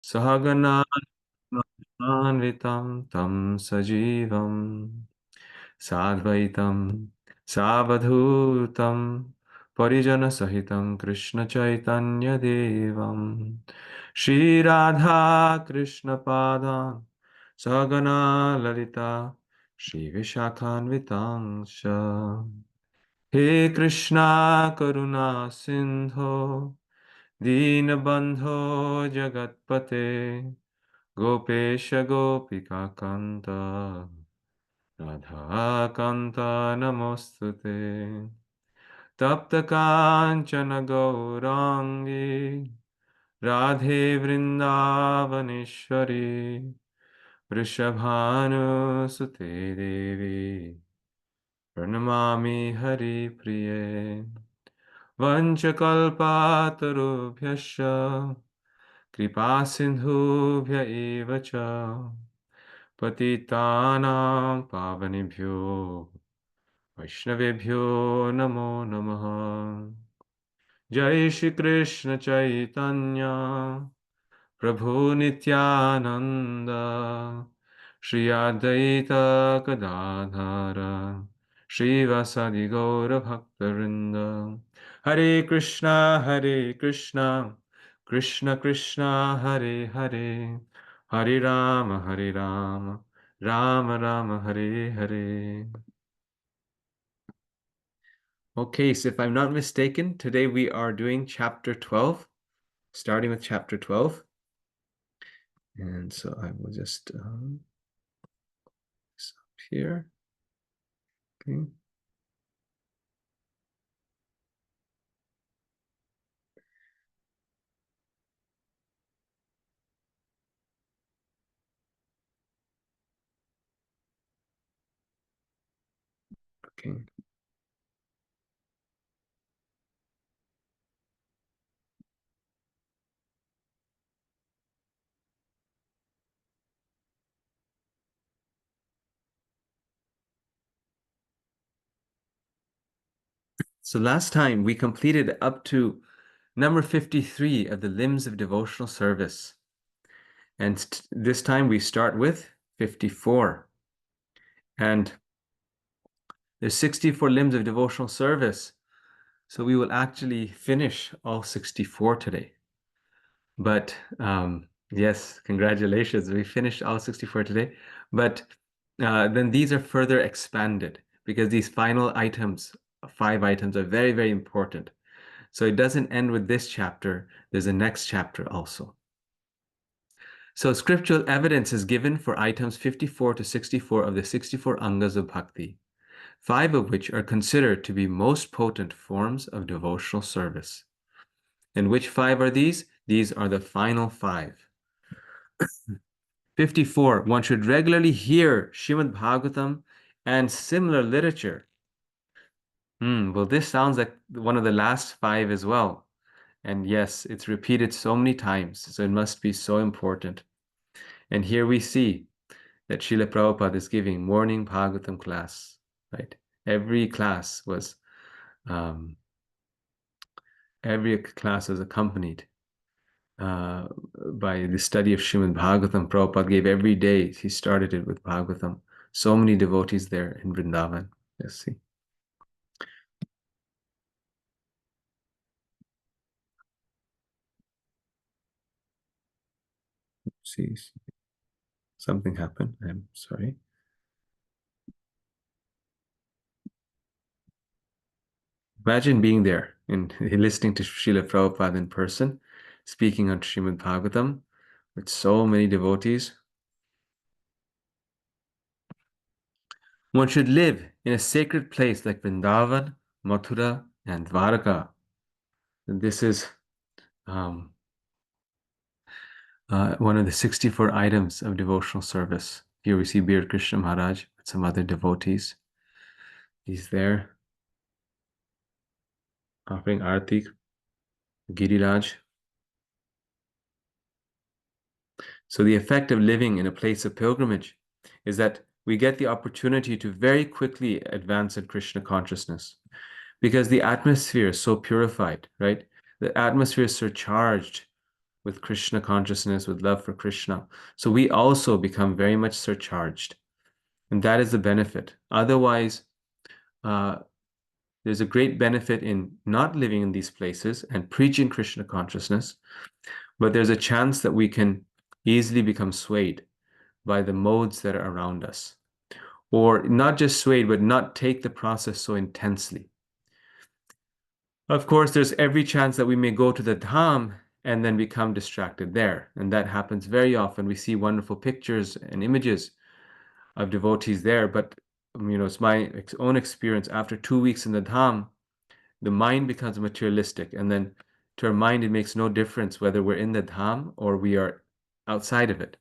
Sahagana Anvitam Tam Sajivam Sadvaitam Savadhutam Parijana Sahitam Krishna Chaitanya Devam Shri Radha Krishna Padam Sagana Lalita Shri Vishakhanvitam Sha He Krishna Karuna Sindho Dinabandho Jagatpate Gopesha Gopika Kanta Radha Kanta Namostute Tapta Kanchana Gaurangi Radhe Vrindavaneshwari Vrishabhanu Sute Devi Pranamami Hari Priye Vanchakalpatarubhyasya Kripa Sindhubhya eva cha Patitanam Pavanibhyo Vaishnavibhyo Namo Namaha Jai Shri Krishna Chaitanya Prabhu Nityananda Shri Advaita Gadadhara Shri Vasadi Gaura Bhaktarinda Hare Krishna Hare Krishna Krishna Krishna Hare Hare Hare Rama Hare Rama Rama Rama Hare Hare. Okay, so if I'm not mistaken, today we are doing chapter 12, starting with chapter 12. And so I will just this up here. Okay. Okay. So last time we completed up to number 53 of the limbs of devotional service. And this time we start with 54. And there's 64 limbs of devotional service. So we will actually finish all 64 today. But yes, congratulations. We finished all 64 today. But then these are further expanded because these final items, 5 items, are very, very important. So it doesn't end with this chapter. There's a next chapter also. So scriptural evidence is given for items 54 to 64 of the 64 angas of bhakti, 5 of which are considered to be most potent forms of devotional service. And which 5 are these? These are the final 5. 54. One should regularly hear Srimad Bhagavatam and similar literature. Well, this sounds like one of the last 5 as well. And yes, it's repeated so many times, so it must be so important. And here we see that Srila Prabhupada is giving morning Bhagavatam class, right? Every class was accompanied by the study of Srimad Bhagavatam. Prabhupada gave every day, he started it with Bhagavatam. So many devotees there in Vrindavan. Let's see. See, something happened. I'm sorry. Imagine being there and listening to Srila Prabhupada in person, speaking on Srimad Bhagavatam with so many devotees. One should live in a sacred place like Vrindavan, Mathura, and Dwarka. And this is one of the 64 items of devotional service. Here we see Bir Krishna Maharaj with some other devotees. He's there offering Arti, Giriraj. So the effect of living in a place of pilgrimage is that we get the opportunity to very quickly advance in Krishna consciousness because the atmosphere is so purified, right? The atmosphere is surcharged with Krishna consciousness, with love for Krishna. So we also become very much surcharged. And that is the benefit. Otherwise, uh, there's a great benefit in not living in these places and preaching Krishna consciousness, but there's a chance that we can easily become swayed by the modes that are around us. Or not just swayed, but not take the process so intensely. Of course, there's every chance that we may go to the Dham and then become distracted there. And that happens very often. We see wonderful pictures and images of devotees there, but it's my own experience. After 2 weeks in the Dham, the mind becomes materialistic. And then to our mind, it makes no difference whether we're in the Dham or we are outside of it,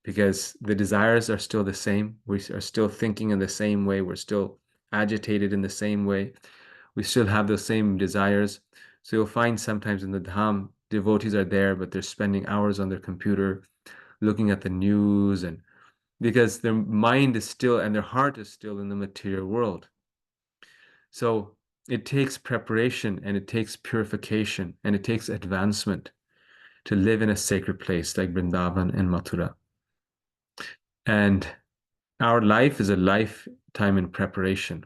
because the desires are still the same. We are still thinking in the same way. We're still agitated in the same way. We still have those same desires. So you'll find sometimes in the Dham, devotees are there, but they're spending hours on their computer looking at the news, and because their mind is still and their heart is still in the material world. So it takes preparation and it takes purification and it takes advancement to live in a sacred place like Vrindavan and Mathura. And our life is a lifetime in preparation.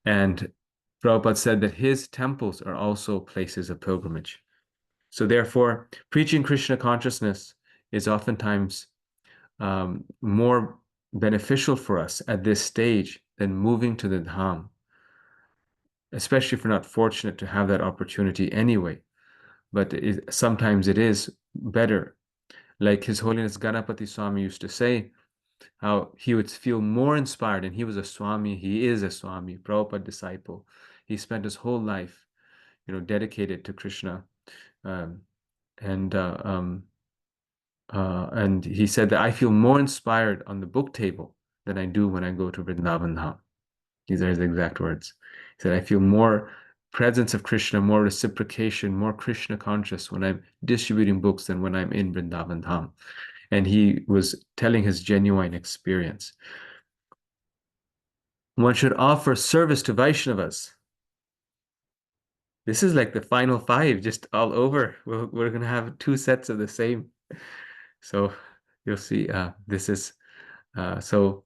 And Prabhupada said that his temples are also places of pilgrimage. So therefore, preaching Krishna consciousness is oftentimes more beneficial for us at this stage than moving to the Dham, especially if we're not fortunate to have that opportunity anyway. But sometimes it is better. Like His Holiness Ganapati Swami used to say, how he would feel more inspired, and he was a Swami, he is a Swami, Prabhupada disciple. He spent his whole life, dedicated to Krishna. Um, and and he said that I feel more inspired on the book table than I do when I go to Vrindavan Dham. These are his exact words. He said, I feel more presence of Krishna, more reciprocation, more Krishna conscious when I'm distributing books than when I'm in Vrindavan Dham. And he was telling his genuine experience. One should offer service to Vaishnavas. This is like the final five, just all over. We're going to have 2 sets of the same. So you'll see, this is, so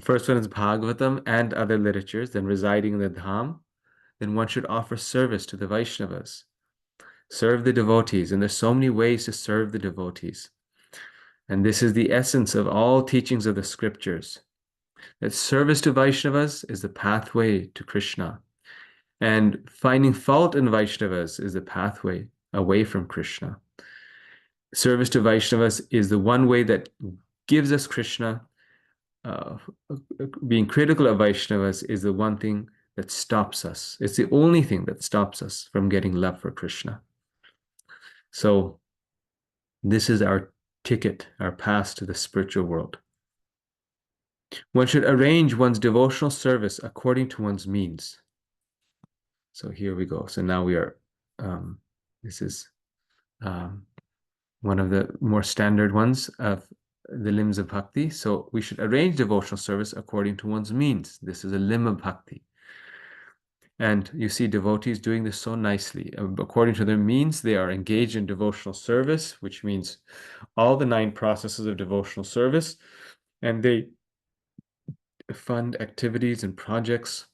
first one is Bhagavatam and other literatures, then residing in the Dham. Then one should offer service to the Vaishnavas. Serve the devotees, and there's so many ways to serve the devotees. And this is the essence of all teachings of the scriptures, that service to Vaishnavas is the pathway to Krishna. And finding fault in Vaishnavas is the pathway away from Krishna. Service to Vaishnavas is the one way that gives us Krishna. Being critical of Vaishnavas is the one thing that stops us. It's the only thing that stops us from getting love for Krishna. So this is our ticket, our pass to the spiritual world. One should arrange one's devotional service according to one's means. So here we go. So now we are, this is one of the more standard ones of the limbs of bhakti. So we should arrange devotional service according to one's means. This is a limb of bhakti. And you see devotees doing this so nicely. According to their means, they are engaged in devotional service, which means all the 9 processes of devotional service, and they fund activities and projects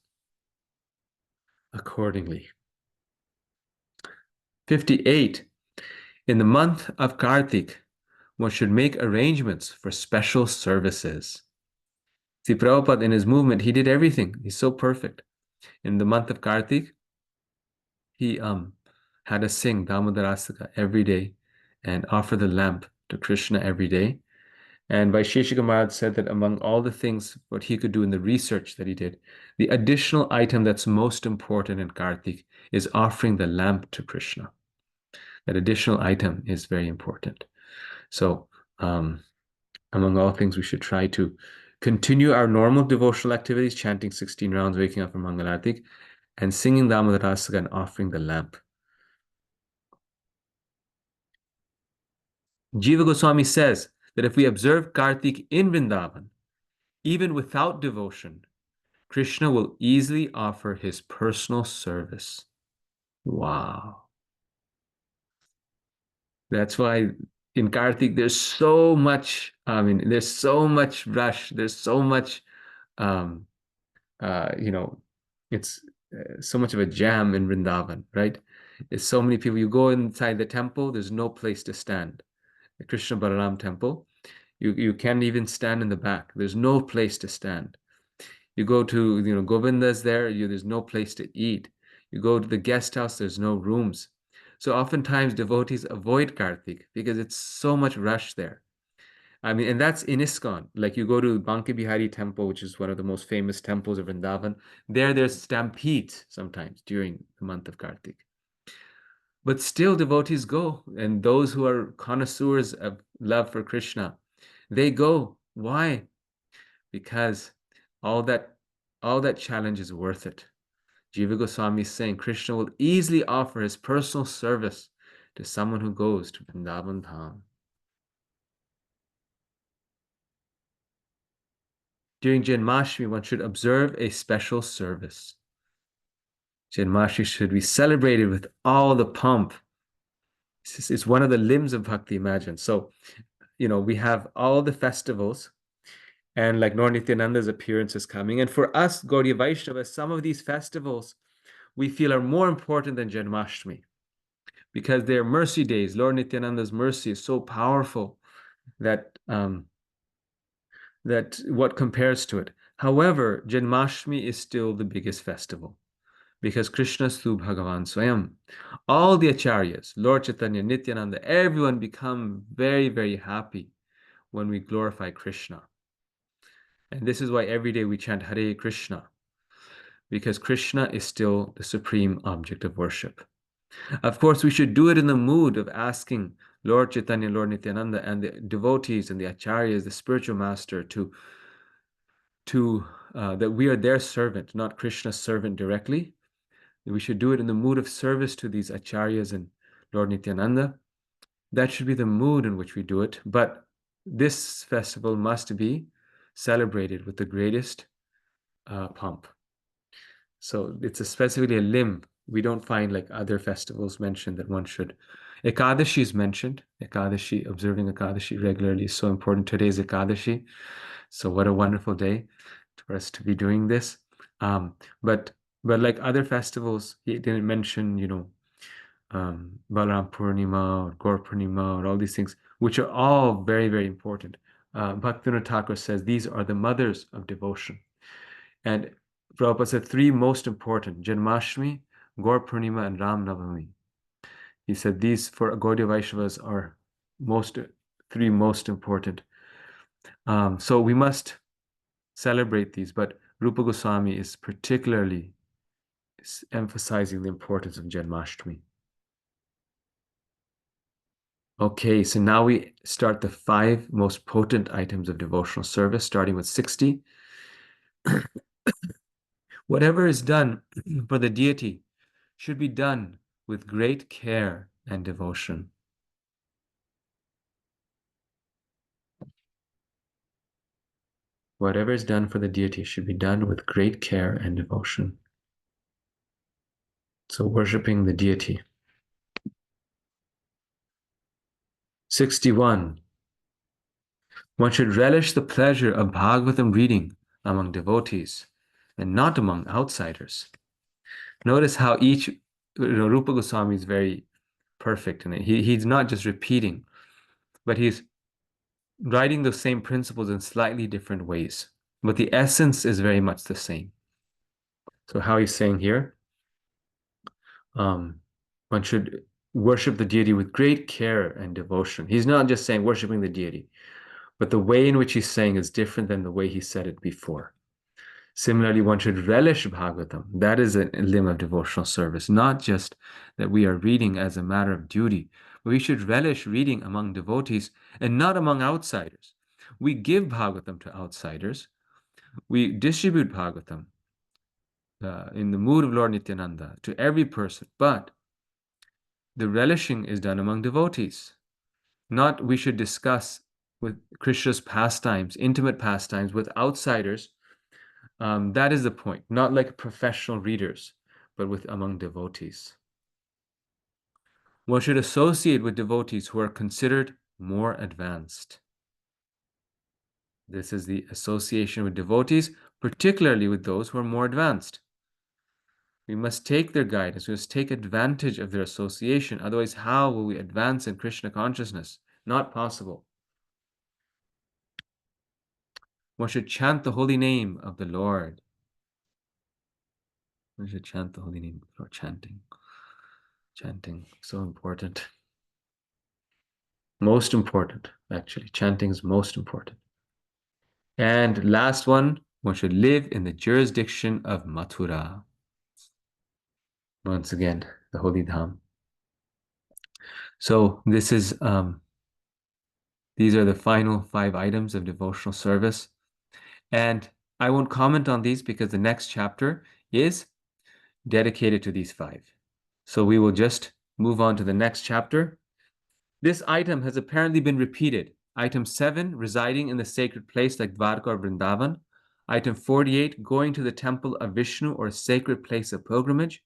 accordingly. 58. In the month of Kartik, one should make arrangements for special services. See, Prabhupada in his movement, he did everything. He's so perfect. In the month of Kartik, he had us sing Damodarasaka every day and offer the lamp to Krishna every day. And Vaisheshika Maharaj said that among all the things what he could do in the research that he did, the additional item that's most important in Kartik is offering the lamp to Krishna. That additional item is very important. So among all things, we should try to continue our normal devotional activities, chanting 16 rounds, waking up from Mangalartik, and singing Damodarasaka and offering the lamp. Jiva Goswami says that if we observe Kartik in Vrindavan, even without devotion, Krishna will easily offer his personal service. Wow. That's why in Karthik there's so much, I mean, there's so much rush, there's so much, um, you know, it's so much of a jam in Vrindavan, right? It's so many people. You go inside the temple, there's no place to stand. The Krishna Balaram temple, you can't even stand in the back. There's no place to stand. You go to, Govinda's there, there's no place to eat. You go to the guest house, there's no rooms. So oftentimes devotees avoid Karthik because it's so much rush there. I mean, and that's in ISKCON. Like you go to Banki Bihari temple, which is one of the most famous temples of Vrindavan. There's stampedes sometimes during the month of Karthik. But still devotees go, and those who are connoisseurs of love for Krishna, they go. Why? Because all that all that challenge is worth it. Jiva Goswami is saying Krishna will easily offer his personal service to someone who goes to Vrindavan Dham. During Janmashtami, one should observe a special service. Janmashtami should be celebrated with all the pomp. It's one of the limbs of bhakti, imagine. So, we have all the festivals, and like Lord Nityananda's appearance is coming. And for us, Gaudiya Vaishnavas, some of these festivals we feel are more important than Janmashtami because they're mercy days. Lord Nityananda's mercy is so powerful that what compares to it. However, Janmashtami is still the biggest festival because Krishna Stu Bhagavan Swayam. All the acharyas, Lord Chaitanya, Nityananda, everyone become very, very happy when we glorify Krishna. And this is why every day we chant Hare Krishna, because Krishna is still the supreme object of worship. Of course, we should do it in the mood of asking Lord Chaitanya, Lord Nityananda, and the devotees and the acharyas, the spiritual master, to that we are their servant, not Krishna's servant directly. We should do it in the mood of service to these acharyas and Lord Nityananda. That should be the mood in which we do it. But this festival must be celebrated with the greatest pomp. So it's specifically a limb. We don't find like other festivals mentioned that one should. Ekadashi is mentioned. Ekadashi, observing Ekadashi regularly is so important. Today is Ekadashi. So what a wonderful day for us to be doing this. Um, but like other festivals, he didn't mention, Balaram Purnima or Gaur Purnima or all these things, which are all very, very important. Bhaktivinoda Thakur says these are the mothers of devotion. And Prabhupada said three most important, Janmashtami, Gaur Purnima, and Ram Navami. He said these for Gaudiya Vaishnavas are three most important. So we must celebrate these, but Rupa Goswami is particularly emphasizing the importance of Janmashtami. Okay, so now we start the 5 most potent items of devotional service, starting with 60. Whatever is done for the deity should be done with great care and devotion. Whatever is done for the deity should be done with great care and devotion. So worshiping the deity. 61. One should relish the pleasure of Bhagavatam reading among devotees and not among outsiders. Notice how each Rupa Goswami is very perfect in it. He's not just repeating, but he's writing the same principles in slightly different ways. But the essence is very much the same. So how he's saying here, one should worship the deity with great care and devotion. He's not just saying worshiping the deity, but the way in which he's saying is different than the way he said it before. Similarly, one should relish Bhagavatam. That is a limb of devotional service, not just that we are reading as a matter of duty, but we should relish reading among devotees and not among outsiders. We give Bhagavatam to outsiders. We distribute Bhagavatam in the mood of Lord Nityananda to every person, but the relishing is done among devotees. Not we should discuss with Krishna's pastimes, intimate pastimes with outsiders. That is the point, not like professional readers, but among devotees. One should associate with devotees who are considered more advanced. This is the association with devotees, particularly with those who are more advanced. We must take their guidance. We must take advantage of their association. Otherwise, how will we advance in Krishna consciousness? Not possible. One should chant the holy name of the Lord. One should chant the holy name of the Lord. Chanting. Chanting. So important. Most important, actually. Chanting is most important. And last one should live in the jurisdiction of Mathura. Once again, the holy dham. So this is these are the final 5 items of devotional service. And I won't comment on these because the next chapter is dedicated to these 5. So we will just move on to the next chapter. This item has apparently been repeated. Item 7, residing in the sacred place like Dwarka or Vrindavan. Item 48, going to the temple of Vishnu or a sacred place of pilgrimage.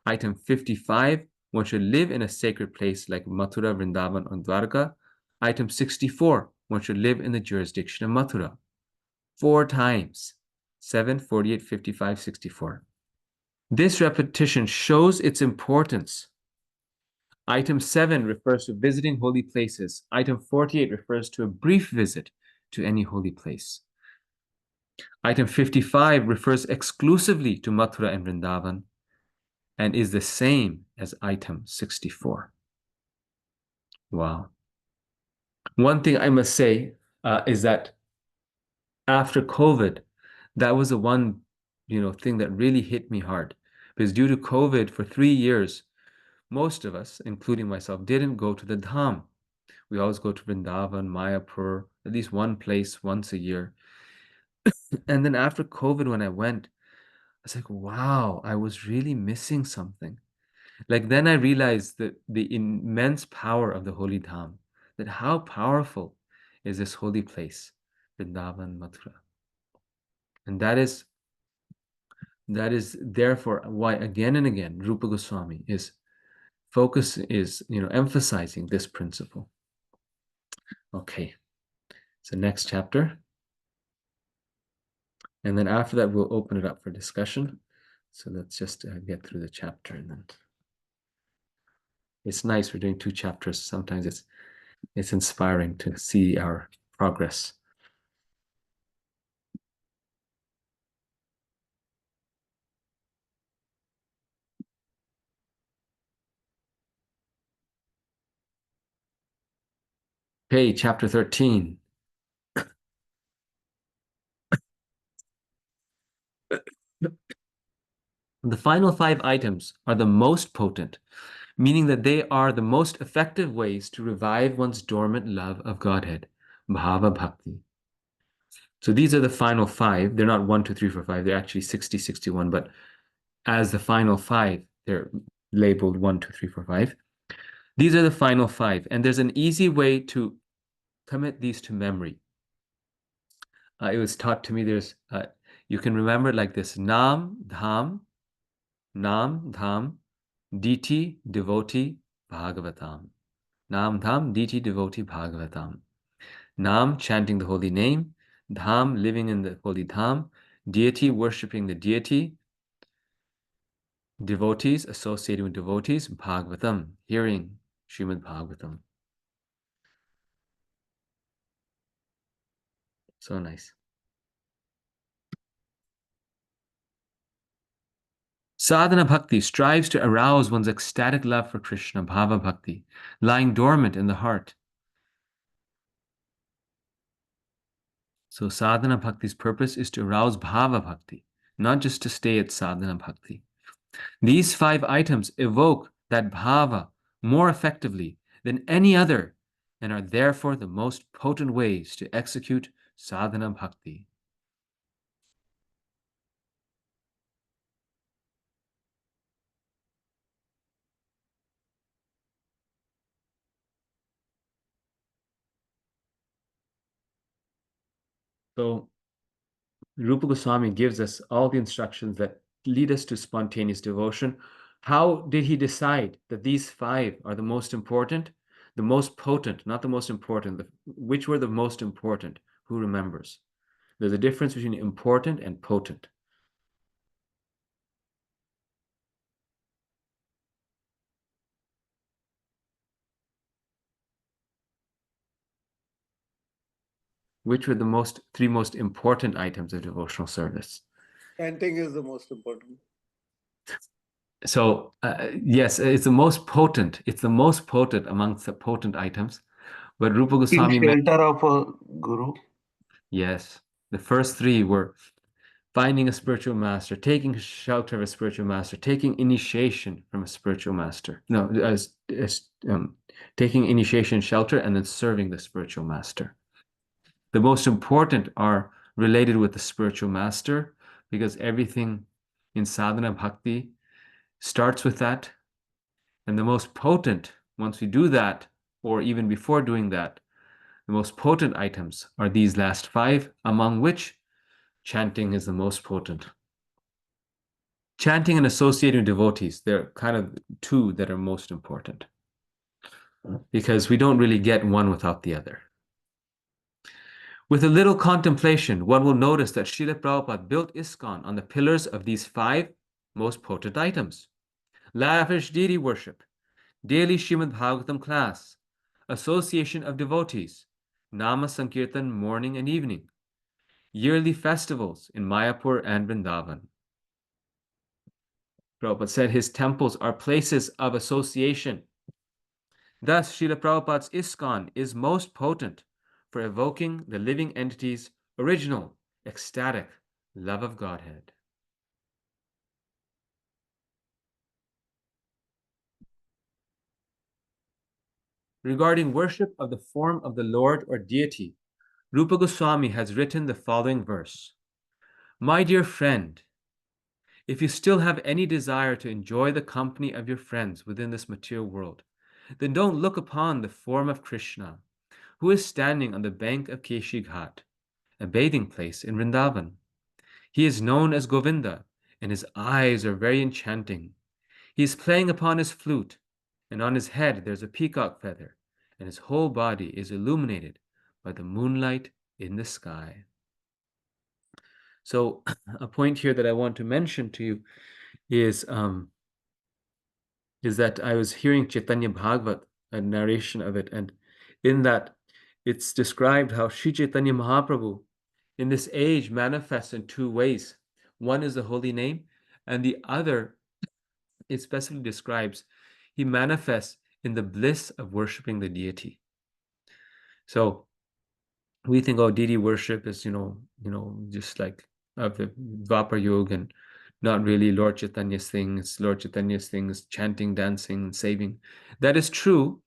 Item 55, one should live in a sacred place like Mathura, Vrindavan, or Dwarka. Item 64, one should live in the jurisdiction of Mathura. 4 times. 7, 48, 55, 64. This repetition shows its importance. Item 7 refers to visiting holy places. Item 48 refers to a brief visit to any holy place. Item 55 refers exclusively to Mathura and Vrindavan and is the same as item 64. Wow. One thing I must say is that after COVID, that was the one thing that really hit me hard. Because due to COVID, for 3 years, most of us, including myself, didn't go to the Dham. We always go to Vrindavan, Mayapur, at least one place once a year. And then after COVID, when I went, I was like, wow, I was really missing something. Like then I realized that the immense power of the Holy Dham, that how powerful is this holy place, Vrindavan, Mathura. And that is therefore why again and again Rupa Goswami is emphasizing this principle. Okay, so next chapter. And then after that, we'll open it up for discussion. So let's just get through the chapter, and then it's nice. We're doing 2 chapters. Sometimes it's inspiring to see our progress. Okay, chapter 13. The final 5 items are the most potent, meaning that they are the most effective ways to revive one's dormant love of Godhead, Bhava Bhakti. So these are the final 5. They're not 1, 2, 3, 4, 5. They're actually 60, 61, but as the final 5, they're labeled 1, 2, 3, 4, 5. These are the final 5, and there's an easy way to commit these to memory. It was taught to me you can remember it like this: Nam, Dham, Diti, Devotee, Bhagavatam. Nam, Dham, Diti, Devotee, Bhagavatam. Nam, chanting the holy name. Dham, living in the holy Dham. Deity, worshipping the deity. Devotees, associating with devotees. Bhagavatam, hearing Srimad Bhagavatam. So nice. Sadhana bhakti strives to arouse one's ecstatic love for Krishna, bhava bhakti, lying dormant in the heart. So sadhana bhakti's purpose is to arouse bhava bhakti, not just to stay at sadhana bhakti. These 5 items evoke that bhava more effectively than any other and are therefore the most potent ways to execute sadhana bhakti. So Rupa Goswami gives us all the instructions that lead us to spontaneous devotion How did he decide that these five are the most important? The most potent, not the most important. Which were the most important? Who remembers? There's a difference between important and potent. Which were the three most important items of devotional service? Chanting is the most important. So yes, it's the most potent. It's the most potent amongst the potent items. But Rupa Taking Goswami meant, shelter of a guru. yes, the first three were finding a spiritual master, taking shelter of a spiritual master, taking initiation from a spiritual master. No, taking initiation shelter and then serving the spiritual master. The most important are related with the spiritual master because everything in sadhana bhakti starts with that. And the most potent, once we do that, or even before doing that, the most potent items are these last five, among which chanting is the most potent. Chanting and associating devotees, they're kind of two that are most important because we don't really get one without the other. With a little contemplation, one will notice that Srila Prabhupada built ISKCON on the pillars of these five most potent items. Lavish deity worship, daily Srimad Bhagavatam class, association of devotees, Nama Sankirtan morning and evening, yearly festivals in Mayapur and Vrindavan. Prabhupada said his temples are places of association. Thus, Srila Prabhupada's ISKCON is most potent for evoking the living entity's original, ecstatic love of Godhead. Regarding worship of the form of the Lord or deity, Rupa Goswami has written the following verse. My dear friend, if you still have any desire to enjoy the company of your friends within this material world, then don't look upon the form of Krishna, who is standing on the bank of Keshi Ghat, a bathing place in Vrindavan. He is known as Govinda, and his eyes are very enchanting. He is playing upon his flute, and on his head there's a peacock feather, and his whole body is illuminated by the moonlight in the sky. So a point here that I want to mention to you is that I was hearing Chaitanya Bhagavat, a narration of it, and in that it's described how Sri Chaitanya Mahaprabhu in this age manifests in two ways. One is the holy name, and the other, it specifically describes, he manifests in the bliss of worshiping the deity. So we think, oh, deity worship is, just like of the Dwapar Yuga and not really Lord Chaitanya's thing. It's Lord Chaitanya's thing is chanting, dancing, and saving. That is true,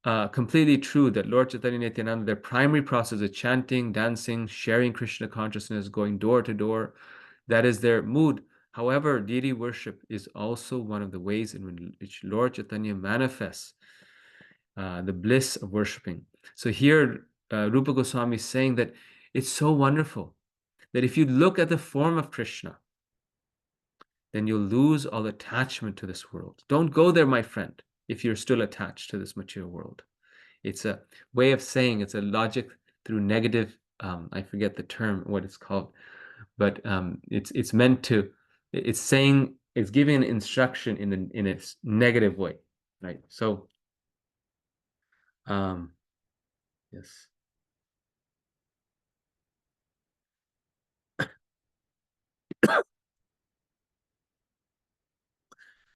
completely true that Lord Chaitanya and Nityananda, their primary process is chanting, dancing, sharing Krishna consciousness, going door to door. That is their mood. However, deity worship is also one of the ways in which Lord Chaitanya manifests the bliss of worshiping. So here, Rupa Goswami is saying that it's so wonderful that if you look at the form of Krishna, then you'll lose all attachment to this world. Don't go there, my friend, if you're still attached to this material world. It's a way of saying, it's a logic through negative, I forget the term, what it's called, but it's meant to, it's saying, it's giving an instruction in a negative way, right? So, yes.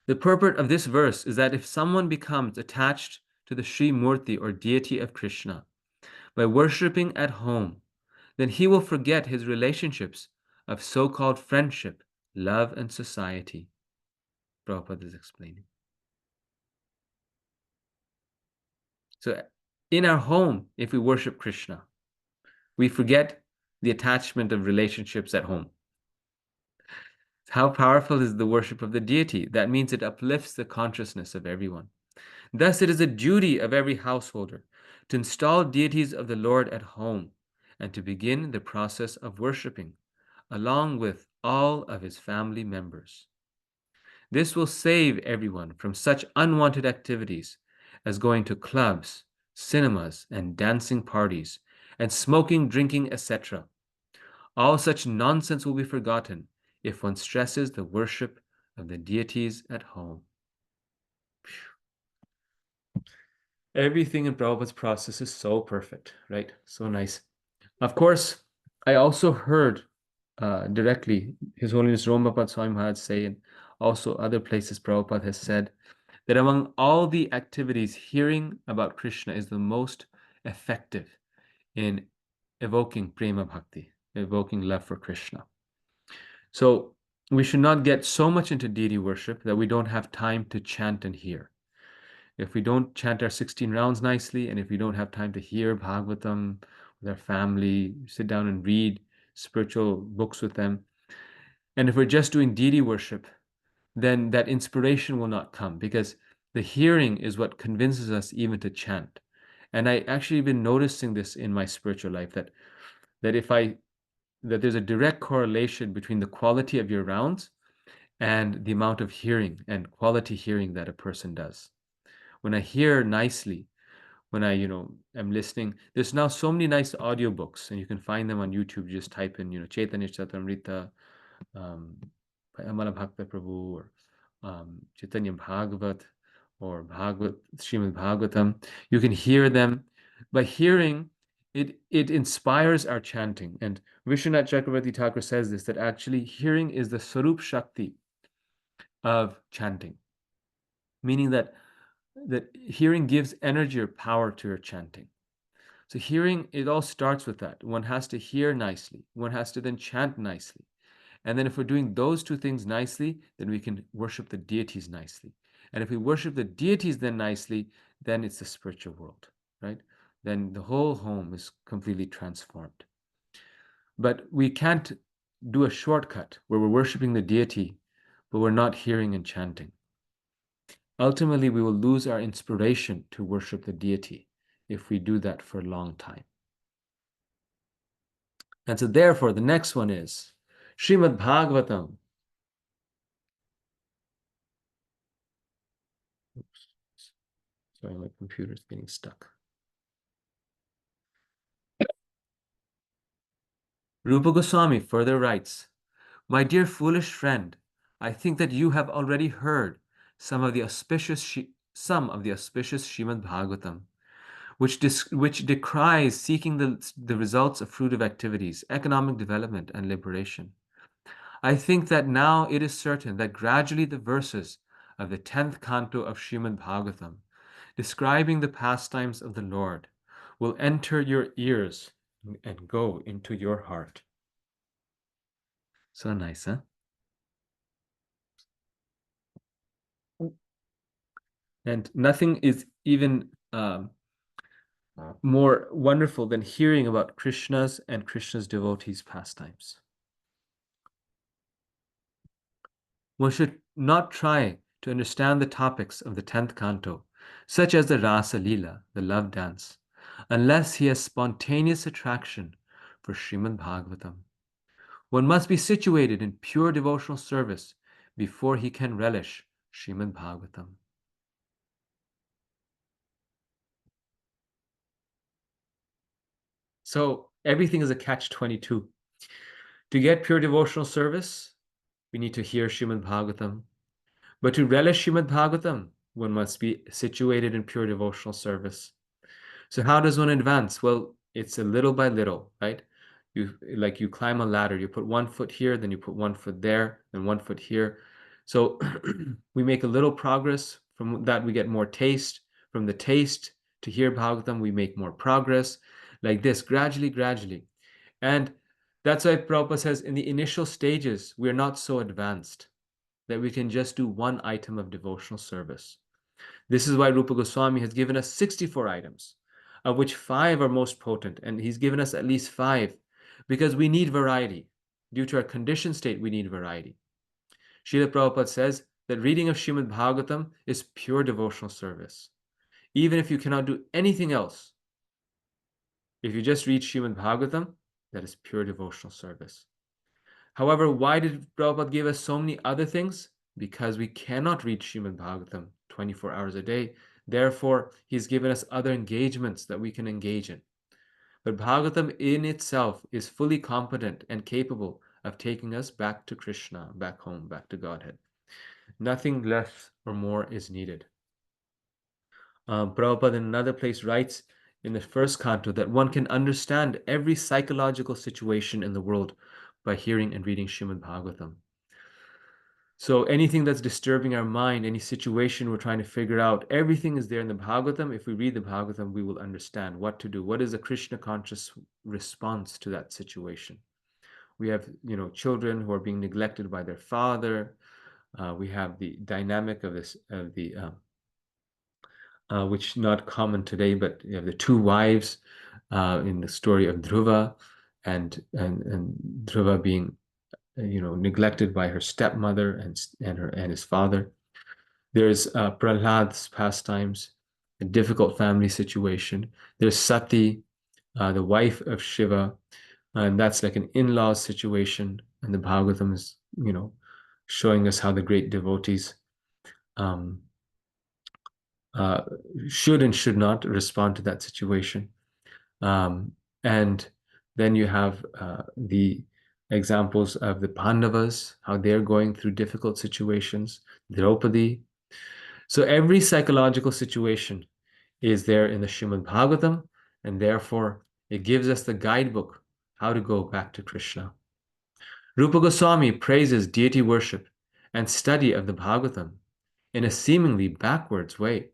The purport of this verse is that if someone becomes attached to the Sri Murti or deity of Krishna by worshipping at home, then he will forget his relationships of so-called friendship, love, and society. Prabhupada is explaining. So in our home, if we worship Krishna, we forget the attachment of relationships at home. How powerful is the worship of the deity? That means it uplifts the consciousness of everyone. Thus, it is a duty of every householder to install deities of the Lord at home and to begin the process of worshiping, along with all of his family members. This will save everyone from such unwanted activities as going to clubs, cinemas, and dancing parties, and smoking, drinking, etc. All such nonsense will be forgotten if one stresses the worship of the deities at home. Everything in Prabhupada's process is so perfect, right? So nice. Of course, I also heard directly His Holiness Romapad Swami Maharaj say, and also other places Prabhupada has said, that among all the activities, hearing about Krishna is the most effective in evoking prema bhakti, evoking love for Krishna. So we should not get so much into deity worship that we don't have time to chant and hear. If we don't chant our 16 rounds nicely, and if we don't have time to hear Bhagavatam with our family, sit down and read spiritual books with them, and if we're just doing deity worship, then that inspiration will not come, because the hearing is what convinces us even to chant. And I actually been noticing this in my spiritual life, that that there's a direct correlation between the quality of your rounds and the amount of hearing and quality hearing that a person does. When I hear nicely, when I, am listening, there's now so many nice audiobooks, and you can find them on YouTube. Just type in, Chaitanya Charitamrita, um, by Amala Bhakta Prabhu, or Chaitanya Bhagavat, or Srimad Bhagavatam. You can hear them. By hearing, it inspires our chanting. And Vishwanath Chakravarti Thakur says this, that actually hearing is the Sarup Shakti of chanting, meaning that hearing gives energy or power to your chanting. So hearing, it all starts with that. One has to hear nicely. One has to then chant nicely. And then if we're doing those two things nicely, then we can worship the deities nicely. And if we worship the deities then nicely, then it's the spiritual world, right? Then the whole home is completely transformed. But we can't do a shortcut where we're worshiping the deity, but we're not hearing and chanting. Ultimately, we will lose our inspiration to worship the deity if we do that for a long time. And so therefore, the next one is Srimad Bhagavatam. Oops. Sorry, my computer's getting stuck. Rupa Goswami further writes, "My dear foolish friend, I think that you have already heard some of the auspicious Srimad Bhagavatam, which decries seeking the results of fruitive activities, economic development, and liberation. I think that now it is certain that gradually the verses of the 10th canto of Srimad Bhagavatam, describing the pastimes of the Lord, will enter your ears and go into your heart." So nice, huh? And nothing is even more wonderful than hearing about Krishna's and Krishna's devotees' pastimes. One should not try to understand the topics of the 10th canto, such as the Rasa Leela, the love dance, unless he has spontaneous attraction for Srimad Bhagavatam. One must be situated in pure devotional service before he can relish Srimad Bhagavatam. So everything is a catch-22. To get pure devotional service, we need to hear Srimad Bhagavatam. But to relish Srimad Bhagavatam, one must be situated in pure devotional service. So how does one advance? Well, it's a little by little, right? You climb a ladder. You put one foot here, then you put one foot there, and one foot here. So we make a little progress. From that, we get more taste. From the taste to hear Bhagavatam, we make more progress. Like this, gradually, gradually. And that's why Prabhupada says in the initial stages, we're not so advanced that we can just do one item of devotional service. This is why Rupa Goswami has given us 64 items, of which 5 are most potent, and he's given us at least 5 because we need variety. Due to our conditioned state, we need variety. Srila Prabhupada says that reading of Srimad Bhagavatam is pure devotional service. Even if you cannot do anything else, if you just read Srimad Bhagavatam, that is pure devotional service. However, why did Prabhupada give us so many other things? because we cannot read Srimad Bhagavatam 24 hours a day. Therefore, he's given us other engagements that we can engage in. But Bhagavatam in itself is fully competent and capable of taking us back to Krishna, back home, back to Godhead. Nothing less or more is needed. Prabhupada in another place writes in the first canto that one can understand every psychological situation in the world by hearing and reading Srimad Bhagavatam. So anything that's disturbing our mind, any situation we're trying to figure out, everything is there in the Bhagavatam. If we read the Bhagavatam, we will understand what to do. What is a Krishna conscious response to that situation? We have, children who are being neglected by their father. We have the dynamic of this, which not common today, but you have the two wives in the story of Dhruva, and Dhruva being neglected by her stepmother and his father. There's Prahlad's pastimes, a difficult family situation. There's Sati, the wife of Shiva, and that's like an in-law situation. And the Bhagavatam is, showing us how the great devotees um, should and should not respond to that situation. And then you have the examples of the Pandavas, how they're going through difficult situations, Draupadi. So every psychological situation is there in the Srimad Bhagavatam, and therefore it gives us the guidebook how to go back to Krishna. Rupa Goswami praises deity worship and study of the Bhagavatam in a seemingly backwards way.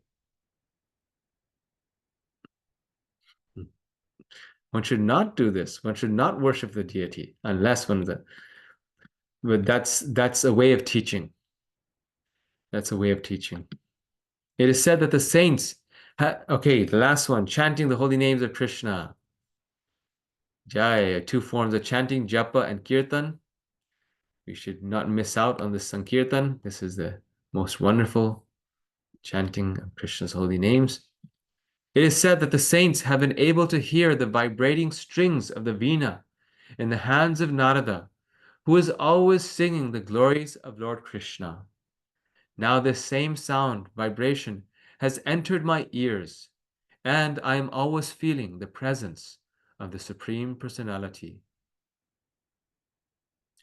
One should not do this. One should not worship the deity unless but that's a way of teaching. That's a way of teaching. It is said that the saints, the last one, chanting the holy names of Krishna. Jai, two forms of chanting, japa and kirtan. We should not miss out on this sankirtan. This is the most wonderful chanting of Krishna's holy names. It is said that the saints have been able to hear the vibrating strings of the veena in the hands of Narada, who is always singing the glories of Lord Krishna. Now this same sound, vibration, has entered my ears, and I am always feeling the presence of the Supreme Personality.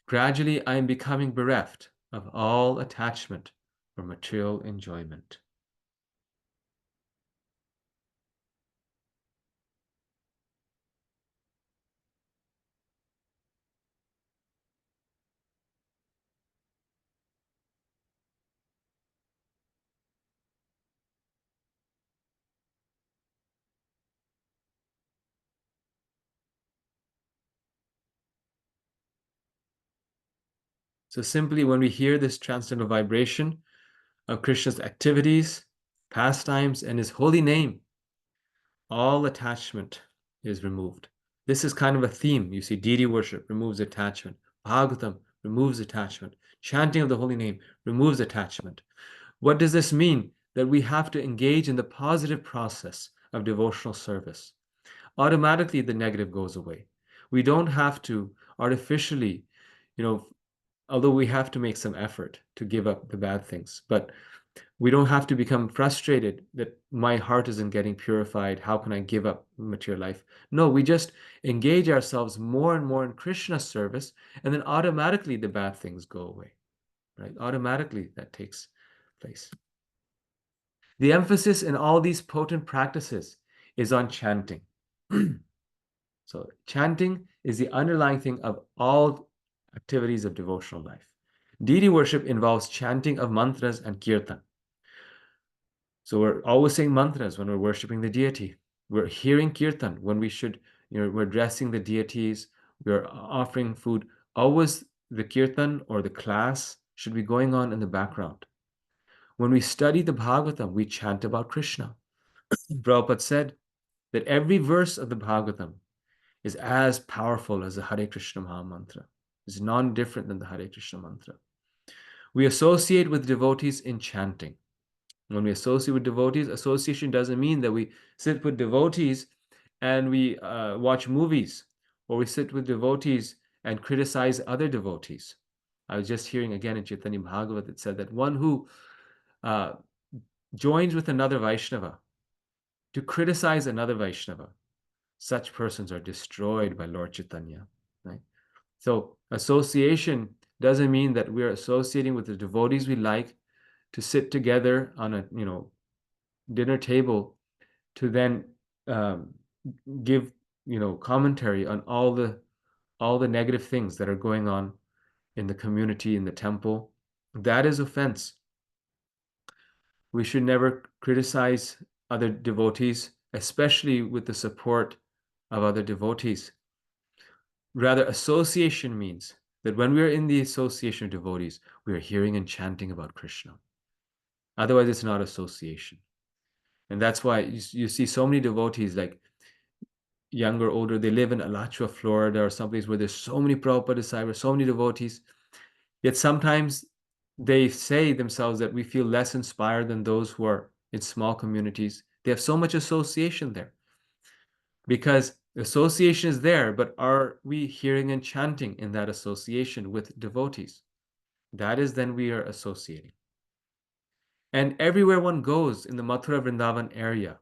Gradually, I am becoming bereft of all attachment for material enjoyment. So simply when we hear this transcendental vibration of Krishna's activities, pastimes, and his holy name, all attachment is removed. This is kind of a theme. You see, deity worship removes attachment. Bhagavatam removes attachment. Chanting of the holy name removes attachment. What does this mean? That we have to engage in the positive process of devotional service. Automatically, the negative goes away. We don't have to artificially, although we have to make some effort to give up the bad things, but we don't have to become frustrated that my heart isn't getting purified. How can I give up material life? No, we just engage ourselves more and more in Krishna service, and then automatically the bad things go away, right? Automatically that takes place. The emphasis in all these potent practices is on chanting. So chanting is the underlying thing of all activities of devotional life. Deity worship involves chanting of mantras and kirtan. So we're always saying mantras when we're worshiping the deity. We're hearing kirtan when we should, we're addressing the deities, we're offering food. Always the kirtan or the class should be going on in the background. When we study the Bhagavatam, we chant about Krishna. Prabhupada said that every verse of the Bhagavatam is as powerful as the Hare Krishna Maha Mantra. It's non-different than the Hare Krishna mantra. We associate with devotees in chanting. When we associate with devotees, association doesn't mean that we sit with devotees and we watch movies, or we sit with devotees and criticize other devotees. I was just hearing again in Chaitanya Bhagavat, it said that one who uh, joins with another Vaishnava to criticize another Vaishnava, such persons are destroyed by Lord Chaitanya, right? So association doesn't mean that we're associating with the devotees we like to sit together on a dinner table to then um, give commentary on all the negative things that are going on in the community, in the temple. That is offense. We should never criticize other devotees, especially with the support of other devotees. Rather, association means that when we are in the association of devotees, we are hearing and chanting about Krishna. Otherwise, it's not association. And that's why you see so many devotees, like younger, older, they live in Alachua, Florida, or someplace where there's so many Prabhupada disciples, so many devotees. Yet sometimes they say themselves that we feel less inspired than those who are in small communities. They have so much association there because association is there, but are we hearing and chanting in that association with devotees? That is then we are associating. And everywhere one goes in the Mathura Vrindavan area,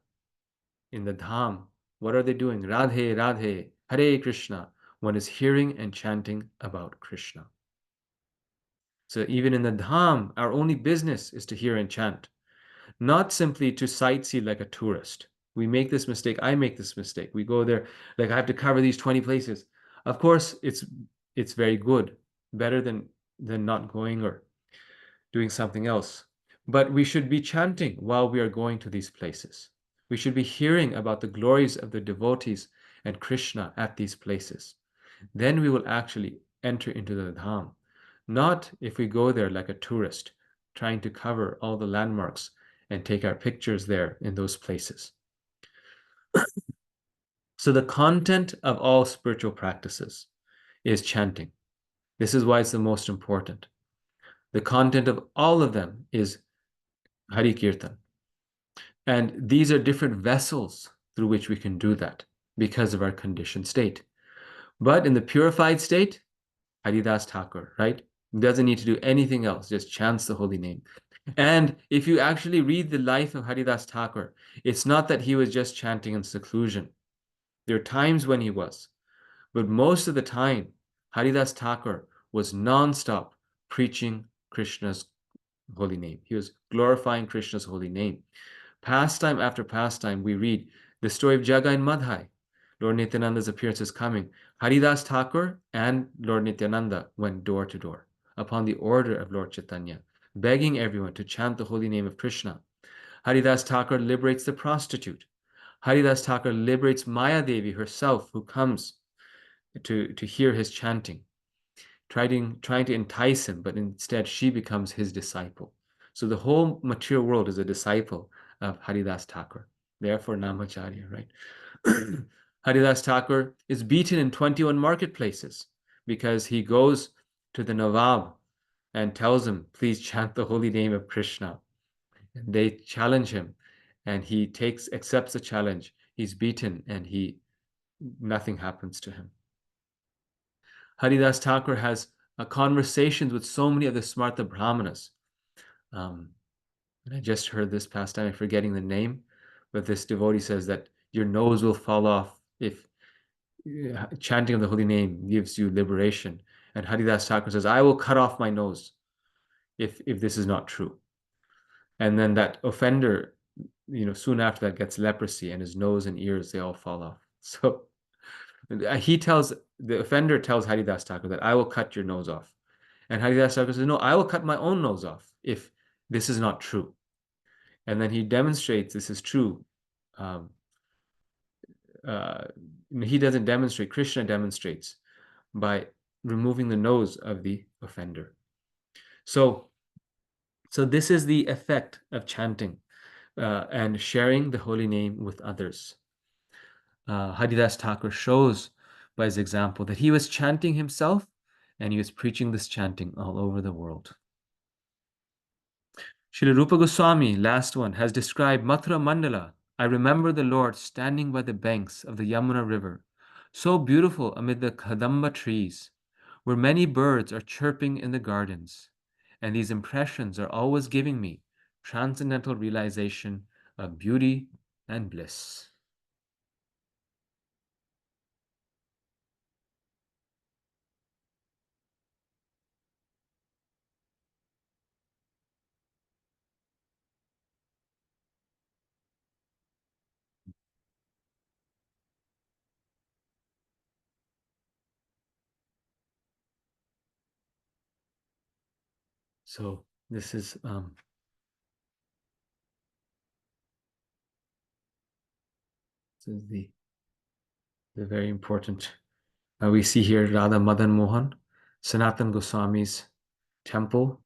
in the Dham, what are they doing? Radhe, Radhe, Hare Krishna. One is hearing and chanting about Krishna. So even in the Dham, our only business is to hear and chant, not simply to sightsee like a tourist. We make this mistake. I make this mistake. We go there, like I have to cover these 20 places. Of course, it's very good, better than not going or doing something else. But we should be chanting while we are going to these places. We should be hearing about the glories of the devotees and Krishna at these places. Then we will actually enter into the Dham. Not if we go there like a tourist, trying to cover all the landmarks and take our pictures there in those places. So the content of all spiritual practices is chanting. This is why it's the most important. The content of all of them is Hari Kirtan. And these are different vessels through which we can do that because of our conditioned state. But in the purified state, Haridas Thakur, right? Doesn't need to do anything else, just chants the holy name. And if you actually read the life of Haridas Thakur, it's not that he was just chanting in seclusion. There are times when he was, but most of the time, Haridas Thakur was non-stop preaching Krishna's holy name. He was glorifying Krishna's holy name. Pastime after pastime, we read the story of Jaga and Madhai. Lord Nityananda's appearance is coming. Haridas Thakur and Lord Nityananda went door to door upon the order of Lord Chaitanya, begging everyone to chant the holy name of Krishna. Haridas Thakur liberates the prostitute. Haridas Thakur liberates Maya Devi herself, who comes to hear his chanting, trying to entice him, but instead she becomes his disciple. So the whole material world is a disciple of Haridas Thakur. Therefore, Namacharya, right? Haridas Thakur is beaten in 21 marketplaces because he goes to the Nawab and tells him, please chant the holy name of Krishna. And they challenge him, and he accepts the challenge. He's beaten, and nothing happens to him. Haridas Thakur has conversations with so many of the Smarta Brahmanas. And I just heard this past time, I'm forgetting the name, but this devotee says that your nose will fall off if chanting of the holy name gives you liberation. And Haridas Thakur says, I will cut off my nose if this is not true. And then that offender, soon after that gets leprosy and his nose and ears, they all fall off. So the offender tells Haridas Thakur that I will cut your nose off. And Haridas Thakur says, no, I will cut my own nose off if this is not true. And then he demonstrates this is true. He doesn't demonstrate, Krishna demonstrates by removing the nose of the offender. So this is the effect of chanting and sharing the holy name with others. Haridas Thakur shows by his example that he was chanting himself and he was preaching this chanting all over the world. Srila Rupa Goswami, last one, has described Mathura Mandala. I remember the Lord standing by the banks of the Yamuna river, so beautiful amid the Kadamba trees, where many birds are chirping in the gardens, and these impressions are always giving me transcendental realization of beauty and bliss. So this is the very important. We see here Radha Madan Mohan, Sanatan Goswami's temple.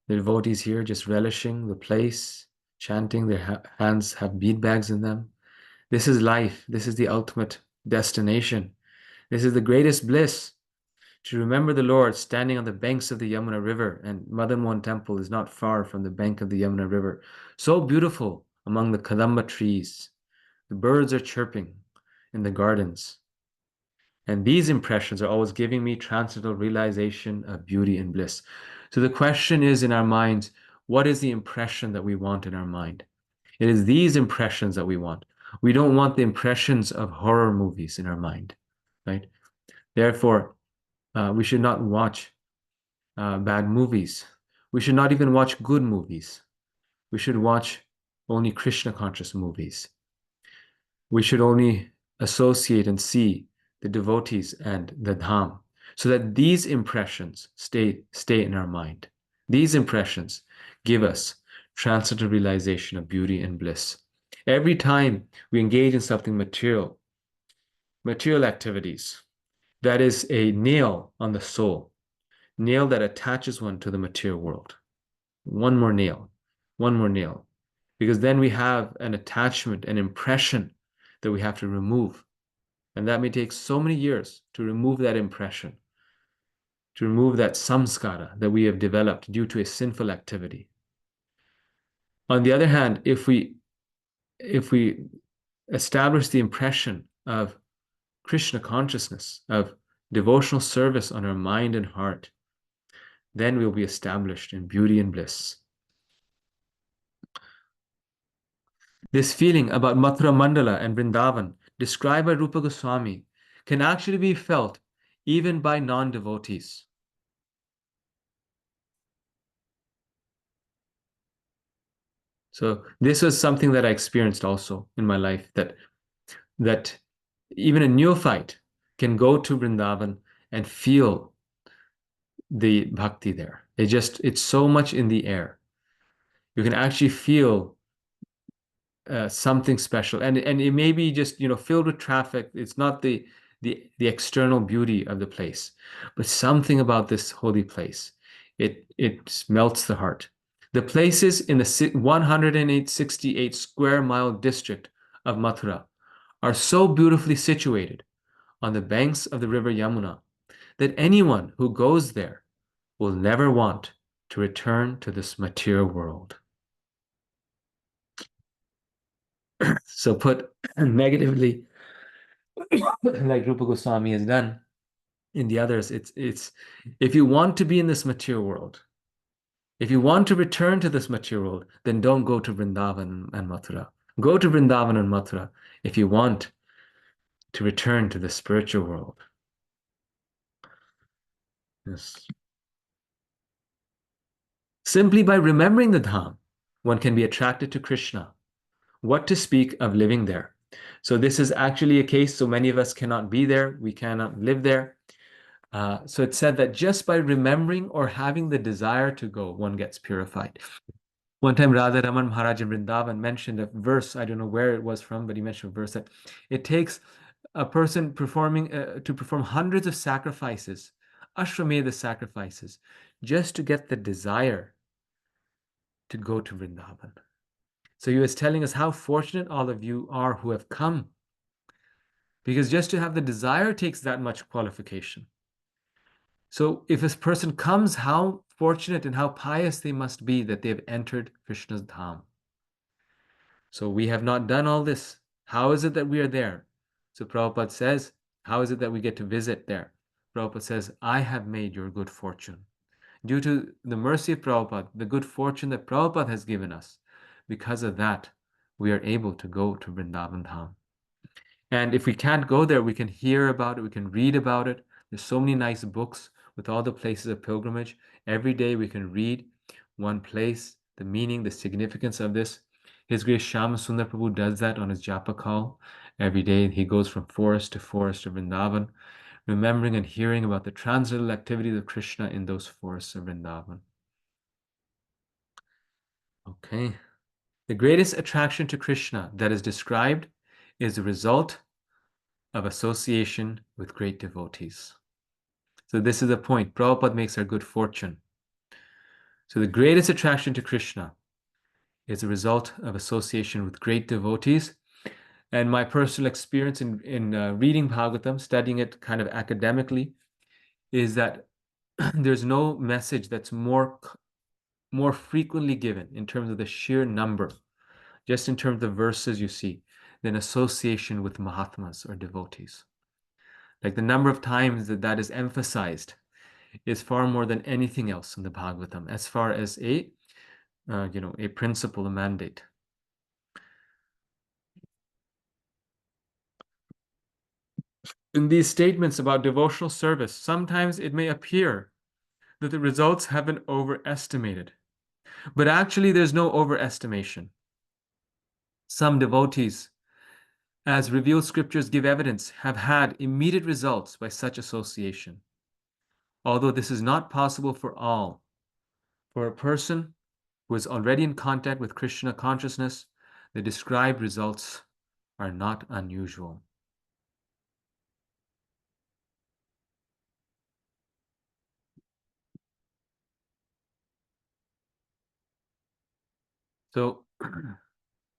The devotees here just relishing the place, chanting. Their hands have bead bags in them. This is life. This is the ultimate destination. This is the greatest bliss, to remember the Lord standing on the banks of the Yamuna River. And Madan Mohan temple is not far from the bank of the Yamuna River. So beautiful among the Kadamba trees. The birds are chirping in the gardens. And these impressions are always giving me transcendental realization of beauty and bliss. So the question is in our minds, what is the impression that we want in our mind? It is these impressions that we want. We don't want the impressions of horror movies in our mind, right? Therefore, we should not watch bad movies. We should not even watch good movies. We should watch only Krishna conscious movies. We should only associate and see the devotees and the dham, so that these impressions stay in our mind. These impressions give us transcendental realization of beauty and bliss. Every time we engage in something material activities, that is a nail on the soul, nail that attaches one to the material world. One more nail, one more nail, because then we have an attachment, an impression that we have to remove. And that may take so many years to remove that impression, to remove that samskara that we have developed due to a sinful activity. On the other hand, if we establish the impression of Krishna consciousness, of devotional service on our mind and heart, then we'll be established in beauty and bliss. This feeling about Mathura Mandala and Vrindavan, described by Rupa Goswami, can actually be felt even by non-devotees. So this was something that I experienced also in my life, that even a neophyte can go to Vrindavan and feel the bhakti there. It's so much in the air. You can actually feel something special, and it may be just filled with traffic. It's not the external beauty of the place, but something about this holy place. It melts the heart. The places in the 168 square mile district of Mathura are so beautifully situated on the banks of the river Yamuna that anyone who goes there will never want to return to this material world. So put negatively, like Rupa Goswami has done in the others, it's if you want to be in this material world, if you want to return to this material world, then don't go to Vrindavan and Mathura. Go to Vrindavan and Mathura if you want to return to the spiritual world. Yes. Simply by remembering the Dham, one can be attracted to Krishna. What to speak of living there? So this is actually a case, so many of us cannot be there, we cannot live there. So it's said that just by remembering or having the desire to go, one gets purified. One time, Radha Raman Maharaj in Vrindavan mentioned a verse, I don't know where it was from, but he mentioned a verse that it takes a person to perform hundreds of sacrifices, Ashwamedha sacrifices, just to get the desire to go to Vrindavan. So he was telling us how fortunate all of you are who have come, because just to have the desire takes that much qualification. So if this person comes, how fortunate and how pious they must be that they have entered Krishna's Dham. So we have not done all this. How is it that we are there? So Prabhupada says, how is it that we get to visit there? Prabhupada says, I have made your good fortune. Due to the mercy of Prabhupada, the good fortune that Prabhupada has given us, because of that, we are able to go to Vrindavan Dham. And if we can't go there, we can hear about it, we can read about it. There's so many nice books with all the places of pilgrimage. Every day we can read one place, the meaning, the significance of this. His Grace Shama Sundar Prabhu does that on his japa call. Every day he goes from forest to Vrindavan, remembering and hearing about the transcendental activities of Krishna in those forests of Vrindavan. Okay. The greatest attraction to Krishna that is described is the result of association with great devotees. So this is the point. Prabhupada makes our good fortune. So the greatest attraction to Krishna is a result of association with great devotees. And my personal experience in reading Bhagavatam, studying it kind of academically, is that there's no message that's more frequently given in terms of the sheer number, just in terms of verses you see, than association with Mahatmas or devotees. Like the number of times that is emphasized is far more than anything else in the Bhagavatam, as far as a principle, a mandate. In these statements about devotional service, sometimes it may appear that the results have been overestimated, but actually there's no overestimation. Some devotees, as revealed scriptures give evidence, have had immediate results by such association. Although this is not possible for all, for a person who is already in contact with Krishna consciousness, the described results are not unusual. So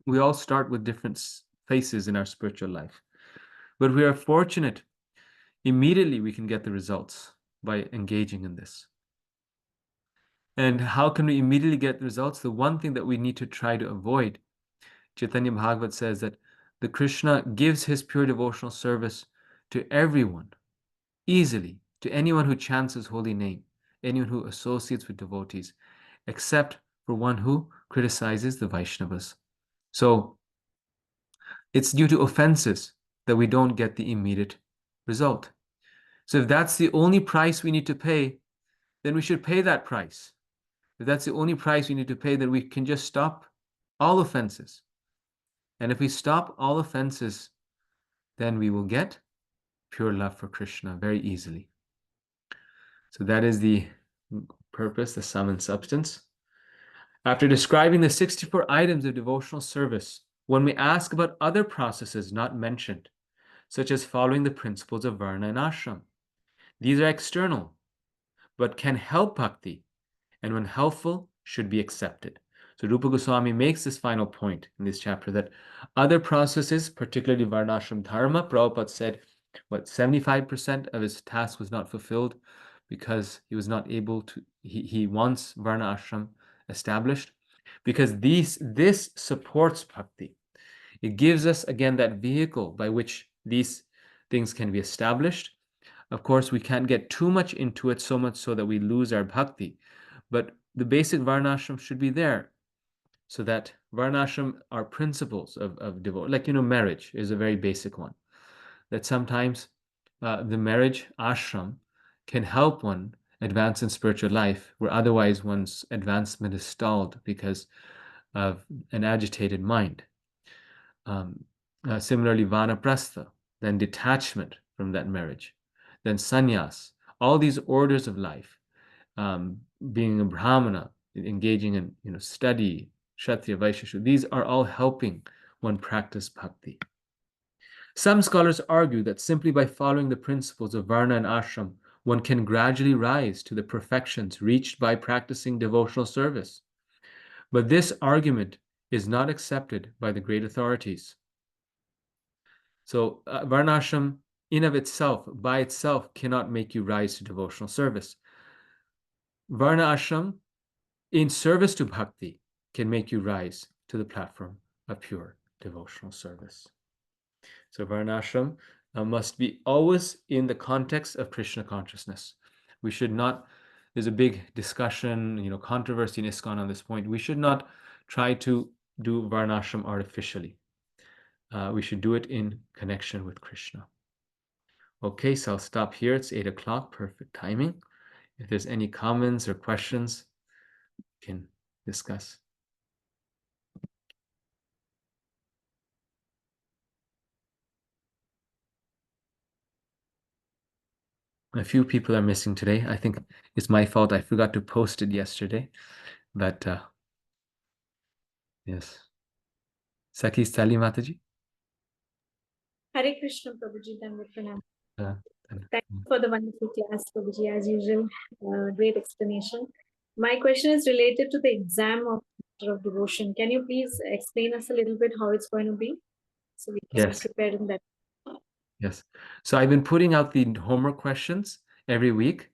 we all start with different phases in our spiritual life, but we are fortunate. Immediately we can get the results by engaging in this. And how can we immediately get the results? The one thing that we need to try to avoid, Chaitanya Bhagavat says that the Krishna gives his pure devotional service to everyone, easily, to anyone who chants his holy name, anyone who associates with devotees, except for one who criticizes the Vaishnavas. So it's due to offenses that we don't get the immediate result. So if that's the only price we need to pay, then we should pay that price. If that's the only price we need to pay, then we can just stop all offenses. And if we stop all offenses, then we will get pure love for Krishna very easily. So that is the purpose, the sum and substance. After describing the 64 items of devotional service, when we ask about other processes not mentioned, such as following the principles of Varna and Ashram, these are external, but can help bhakti, and when helpful, should be accepted. So Rupa Goswami makes this final point in this chapter that other processes, particularly Varnashram Dharma, Prabhupada said, 75% of his task was not fulfilled because he was not able to, he wants Varna Ashram established, because this supports bhakti. It gives us, again, that vehicle by which these things can be established. Of course, we can't get too much into it, so much so that we lose our bhakti. But the basic varnashram should be there, so that varnashram are principles of devotion. Like, marriage is a very basic one. That sometimes the marriage ashram can help one advance in spiritual life, where otherwise one's advancement is stalled because of an agitated mind. Similarly, vanaprastha, then detachment from that marriage, then sannyas, all these orders of life, being a brahmana, engaging in study, kshatriya, vaishya, these are all helping one practice bhakti. Some scholars argue that simply by following the principles of varna and ashram, one can gradually rise to the perfections reached by practicing devotional service. But this argument is not accepted by the great authorities. So varnashram in of itself, by itself, cannot make you rise to devotional service. Varna ashram, in service to bhakti, can make you rise to the platform of pure devotional service. So varnashram must be always in the context of Krishna consciousness. We should not, there's a big discussion, controversy in ISKCON on this point. We should not try to do Varnashram artificially. We should do it in connection with Krishna. Okay, so I'll stop here. It's 8 o'clock, perfect timing. If there's any comments or questions, we can discuss. A few people are missing today. I think it's my fault. I forgot to post it yesterday, but yes. Saki Sali Mataji. Hare Krishna, Prabhuji, Pranam. Uh, Thank you for the wonderful class, Prabhuji, as usual. Great explanation. My question is related to the exam of Nectar of Devotion. Can you please explain us a little bit how it's going to be? So we can Yes. prepare in that. Yes. So I've been putting out the homework questions every week.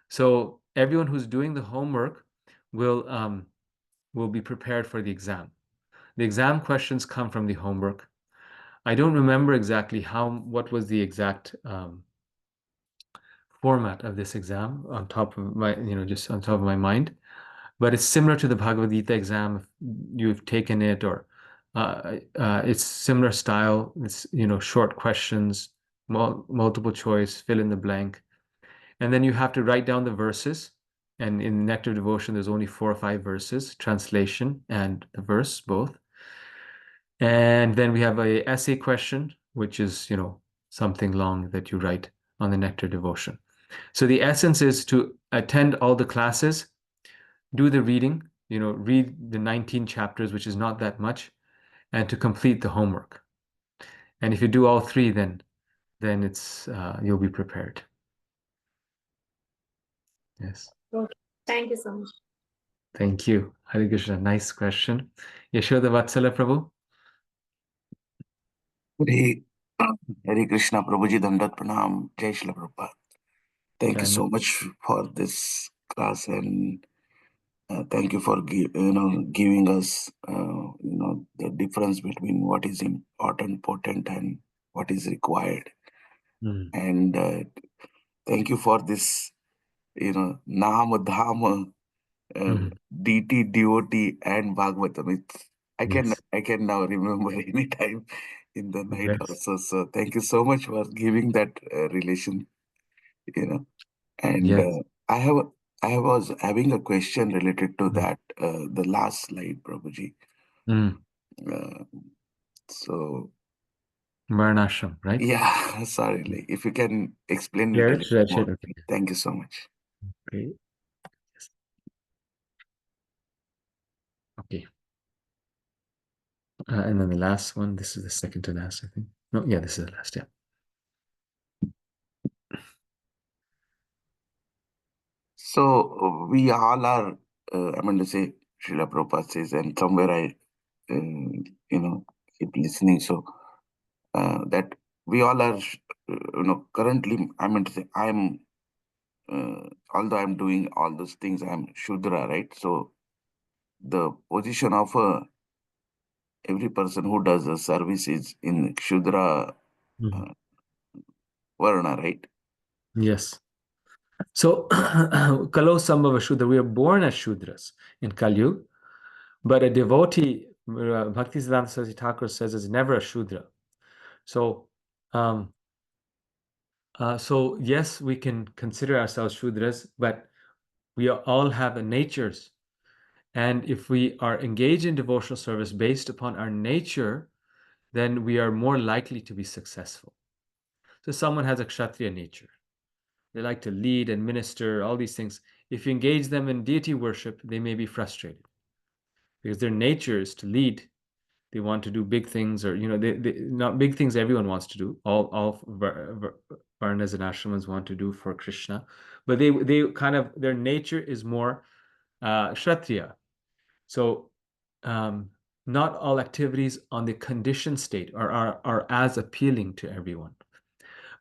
So everyone who's doing the homework will be prepared for the exam. The exam questions come from the homework. I don't remember exactly what was the exact format of this exam on top of my, just on top of my mind, but it's similar to the Bhagavad Gita exam. If you've taken it, or it's similar style. It's, short questions, multiple choice, fill in the blank. And then you have to write down the verses. And in Nectar Devotion, there's only 4 or 5 verses, translation and the verse both. And then we have a essay question, which is, something long that you write on the Nectar Devotion. So the essence is to attend all the classes, do the reading, read the 19 chapters, which is not that much, and to complete the homework. And if you do all 3, then it's you'll be prepared. Yes. Okay. Thank you so much. Thank you. Hare Krishna. Nice question. Yashoda Vatsala Prabhu. Hare Krishna, Prabhuji, Dandat Pranam, Jai Shri Prabhupada. Thank you Done. so much for this class, and thank you for giving us the difference between what is important, potent, and what is required. Mm. And thank you for this, Nama Dhama, DT, DOT, and Bhagavatam. Yes. I can now remember any time in the night Yes. also. So thank you so much for giving that relation. And Yes. I was having a question related to Mm. that, the last slide, Prabhuji. Mm. Uh, so Varnashram, right? yeah, sorry, like, if you can explain it a Yes, little that's more. it. Okay. Thank you so much. Great. Yes. Okay. And then the last one, this is the second to last, I think. No, yeah, this is the last, yeah. So we all are, I mean to say, Srila Prabhupada says, and somewhere I, keep listening. So that we all are, currently, I mean to say, although I'm doing all those things, I'm Shudra, right? So the position of every person who does a service is in Shudra Mm. Varna, right? Yes. So, Kalo Sambhava Shudra, we are born as Shudras in Kali, but a devotee, Bhaktisiddhanta Saraswati Thakur says, is never a Shudra. So, so yes, we can consider ourselves Shudras, but we all have natures. And if we are engaged in devotional service based upon our nature, then we are more likely to be successful. So someone has a Kshatriya nature. They like to lead and minister, all these things. If you engage them in deity worship, they may be frustrated because their nature is to lead. They want to do big things, or they not big things everyone wants to do. All varnas and ashrams want to do for Krishna, but they kind of, their nature is more Kshatriya. So not all activities on the conditioned state are as appealing to everyone.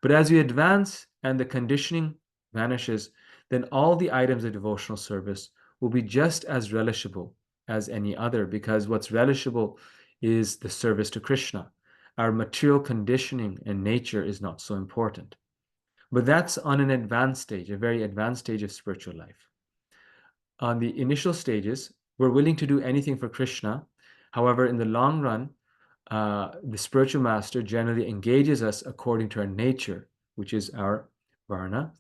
But as we advance and the conditioning vanishes, then all the items of devotional service will be just as relishable as any other, because what's relishable is the service to Krishna. our material conditioning and nature is not so important. But that's on an advanced stage, a very advanced stage of spiritual life. On the initial stages, we're willing to do anything for Krishna. However, in the long run, the spiritual master generally engages us according to our nature, which is our varna,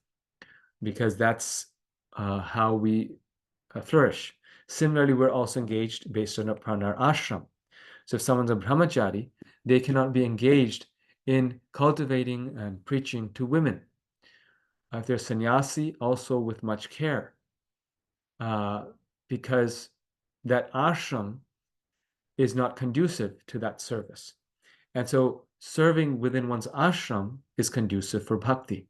because that's how we flourish. Similarly, we're also engaged based upon our ashram. So if someone's a brahmachari, they cannot be engaged in cultivating and preaching to women. If they're sannyasi, also with much care, because that ashram is not conducive to that service. And so serving within one's ashram is conducive for bhakti.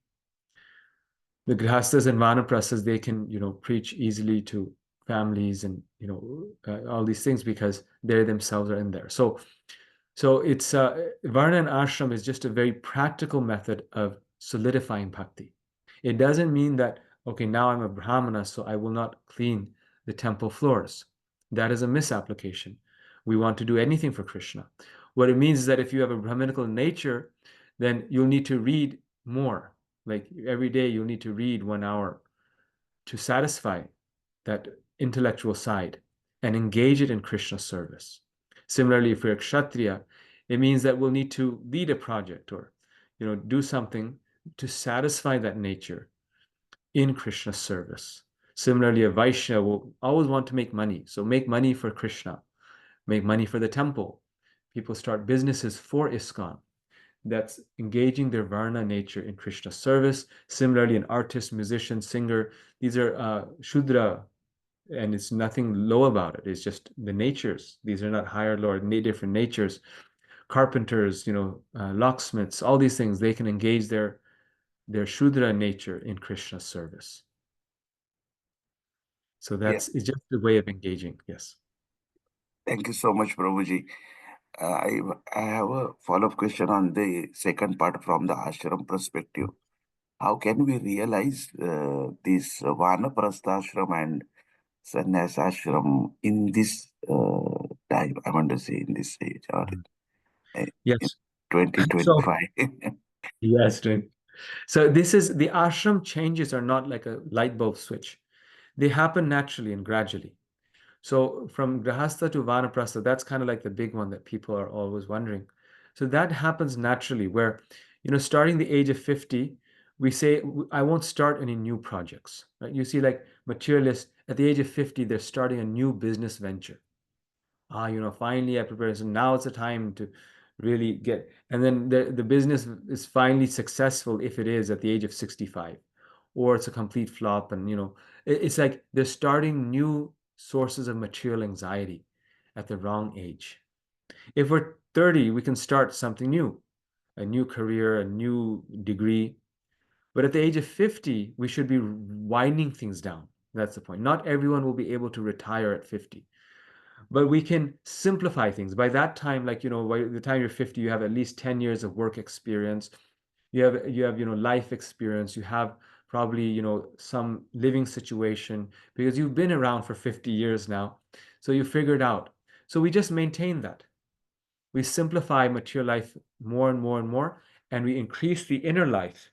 The grihasthas and vanaprasthas, they can, preach easily to families and, all these things because they themselves are in there. So it's varna and ashram is just a very practical method of solidifying bhakti. It doesn't mean that, okay, now I'm a brahmana, so I will not clean the temple floors. That is a misapplication. We want to do anything for Krishna. What it means is that if you have a brahminical nature, then you'll need to read more. Like every day, you'll need to read 1 hour to satisfy that intellectual side and engage it in Krishna service. Similarly, if you're a kshatriya, it means that we'll need to lead a project or, do something to satisfy that nature in Krishna service. Similarly, a Vaishya will always want to make money. So make money for Krishna, make money for the temple. People start businesses for ISKCON. That's engaging their varna nature in Krishna service. Similarly, an artist, musician, singer, these are Shudra, and it's nothing low about it. It's just the natures. These are not higher, lower, different natures. Carpenters, locksmiths, all these things, they can engage their Shudra nature in Krishna service. So it's just a way of engaging. Yes. Thank you so much, Prabhuji. I have a follow-up question on the second part from the ashram perspective. How can we realize this vanaprastha ashram and sannyas ashram in this time? I want to say in this age or in Yes. 2025. Yes, right. So this is the ashram changes are not like a light bulb switch. They happen naturally and gradually. So from grahastha to vanaprastha, that's kind of like the big one that people are always wondering. So that happens naturally where, starting the age of 50, we say, I won't start any new projects, right? You see like materialists at the age of 50, they're starting a new business venture. Finally I prepared. So now it's the time to really get, and then the business is finally successful if it is at the age of 65, or it's a complete flop. And, it's like they're starting new sources of material anxiety at the wrong age. If we're 30, we can start something new, a new career, a new degree. But at the age of 50, we should be winding things down. That's the point. Not everyone will be able to retire at 50. But we can simplify things. By that time, like, by the time you're 50, you have at least 10 years of work experience. You have life experience. You have probably, some living situation because you've been around for 50 years now. So you figured out. So we just maintain that. We simplify material life more and more and more, and we increase the inner life,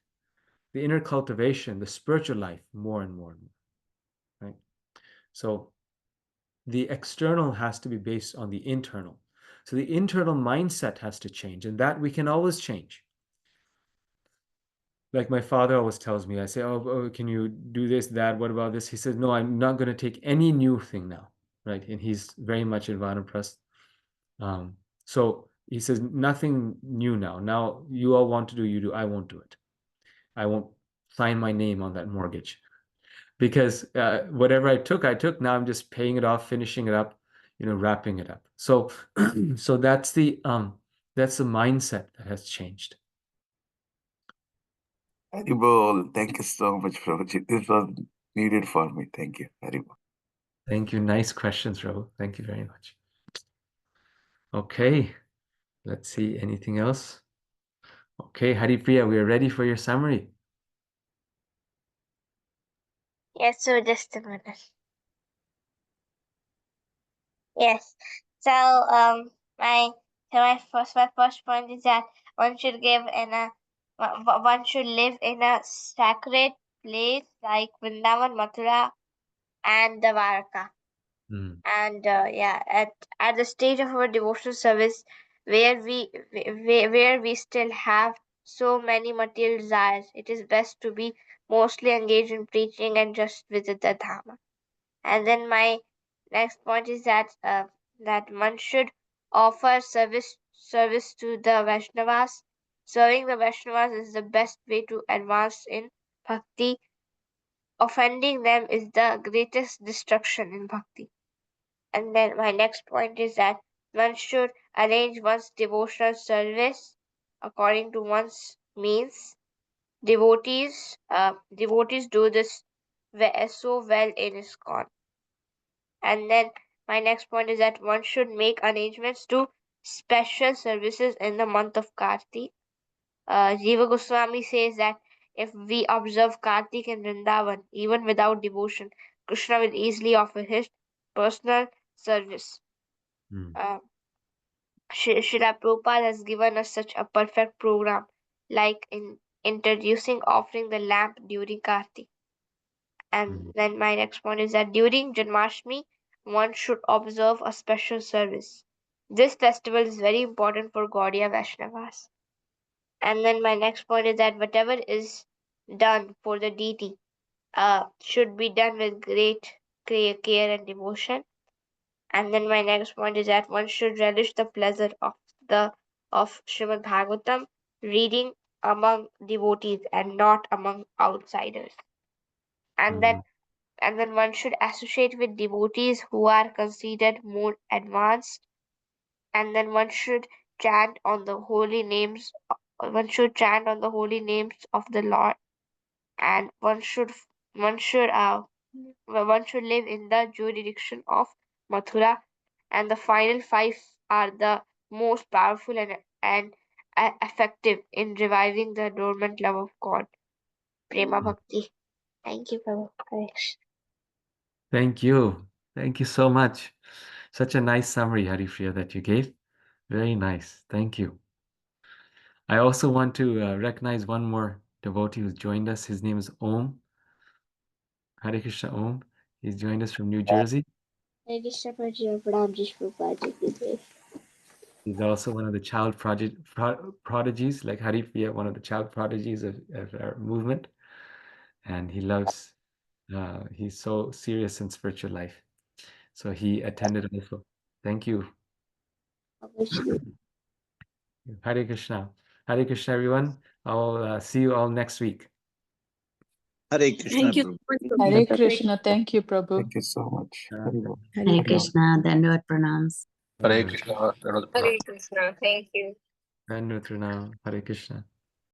the inner cultivation, the spiritual life more and more and more, right? So the external has to be based on the internal. So the internal mindset has to change, and that we can always change. Like my father always tells me, I say, oh, can you do this, that? What about this? He says, no, I'm not going to take any new thing now, right? And he's very much in Vanaprasth. So he says, nothing new now. Now you all want to do, you do. I won't do it. I won't sign my name on that mortgage because whatever I took. Now I'm just paying it off, finishing it up, wrapping it up. So, so that's the mindset that has changed. Haribol, thank you so much, Prabhuji. This was needed for me. Thank you, Haribol. Thank you. Nice questions, Rahul. Thank you very much. Okay, let's see. Anything else? Okay, Haripriya, we are ready for your summary. Yes, so just a minute. Yes. So my So my first point is that one should one should live in a sacred place like Vrindavan, Mathura, and Dwarka. And at the stage of our devotional service where we still have so many material desires, it is best to be mostly engaged in preaching and just visit the Dhamma. And then my next point is that that one should offer service to the Vaishnavas. Serving the Vaishnavas is the best way to advance in bhakti. Offending them is the greatest destruction in bhakti. And then my next point is that one should arrange one's devotional service according to one's means. Devotees do this so well in ISKCON. And then my next point is that one should make arrangements to special services in the month of Kartik. Jiva Goswami says that if we observe Kartik in Vrindavan, even without devotion, Krishna will easily offer his personal service. Srila Prabhupada has given us such a perfect program, like in introducing offering the lamp during Kartik. And then my next point is that during Janmashtami, one should observe a special service. This festival is very important for Gaudiya Vaishnavas. And then my next point is that whatever is done for the deity should be done with great care and devotion. And then my next point is that one should relish the pleasure of Srimad Bhagavatam reading among devotees and not among outsiders. And then one should associate with devotees who are considered more advanced. And then one should chant on the holy names. One should chant on the holy names of the Lord, and one should live in the jurisdiction of Mathura. And the final five are the most powerful and effective in reviving the dormant love of God. Prema Bhakti. Thank you, Prabhu. Thank you. Thank you so much. Such a nice summary, Haripriya, that you gave. Very nice. Thank you. I also want to recognize one more devotee who's joined us. His name is Om. Hare Krishna Om. He's joined us from New Jersey. He's also one of the child prodigies, like Haripriya, one of the child prodigies of our movement. And he loves, he's so serious in spiritual life. So he attended also. Thank you. Hare Krishna. Hare Krishna, everyone. I'll see you all next week. Hare Krishna. Thank you so Prabhu. much. Hare Krishna. Thank you, Prabhu. Thank you so much. Hare Krishna, Dandavat Pranams. Hare Krishna. Hare Krishna. Thank you. Hare Krishna.